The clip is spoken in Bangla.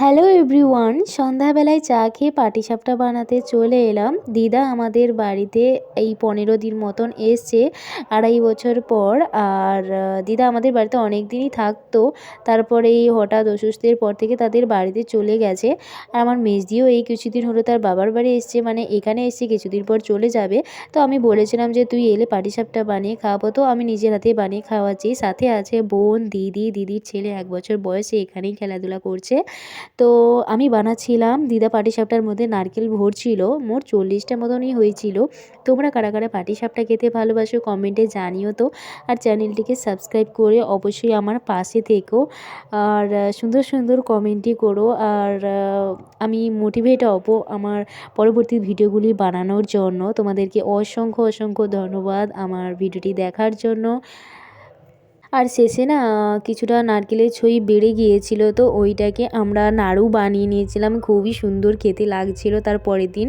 হ্যালো এভরিওয়ান, সন্ধ্যাবেলায় চা খেয়ে পাটিসাপটা বানাতে চলে এলাম। দিদা আমাদের বাড়িতে এই 15 দিন মতন এসছে, 2.5 বছর পর। আর দিদা আমাদের বাড়িতে অনেক দিনই থাকতো, তারপরে এই হঠাৎ অসুস্থের পর থেকে তাদের বাড়িতে চলে গেছে। আর আমার মেজদিও এই কিছুদিন হলো তার বাবার বাড়ি এসছে, মানে এখানে এসছে, কিছুদিন পর চলে যাবে। তো আমি বলেছিলাম যে তুই এলে পাটিসাপটা বানিয়ে খাওয়াবো, তো আমি নিজের হাতে বানিয়ে খাওয়াচ্ছি। সাথে আছে বোন, দিদি, দিদির ছেলে 1 বছর বয়সে এখানেই খেলাধুলা করছে। তো আমি বানাচ্ছিলাম, দিদা পাটিসাপটার মধ্যে নারকেল ভরছিল, মোট 40টা মতনই হয়েছিল। তোমরা কারা কারা পাটিসাপটা খেতে ভালোবাসো কমেন্টে জানিও তো। আর চ্যানেলটিকে সাবস্ক্রাইব করে অবশ্যই আমার পাশে থেকো, আর সুন্দর সুন্দর কমেন্টই করো। আর আমি মোটিভেট হব আমার পরবর্তী ভিডিওগুলি বানানোর জন্য। তোমাদেরকে অসংখ্য অসংখ্য ধন্যবাদ আমার ভিডিওটি দেখার জন্য। আর শেষে না কিছুটা নারকেলের ছই বেড়ে গিয়েছিল, তো ওইটাকে আমরা নাড়ু বানিয়ে নিয়েছিলাম, খুবই সুন্দর খেতে লাগছিল তার পরের দিন।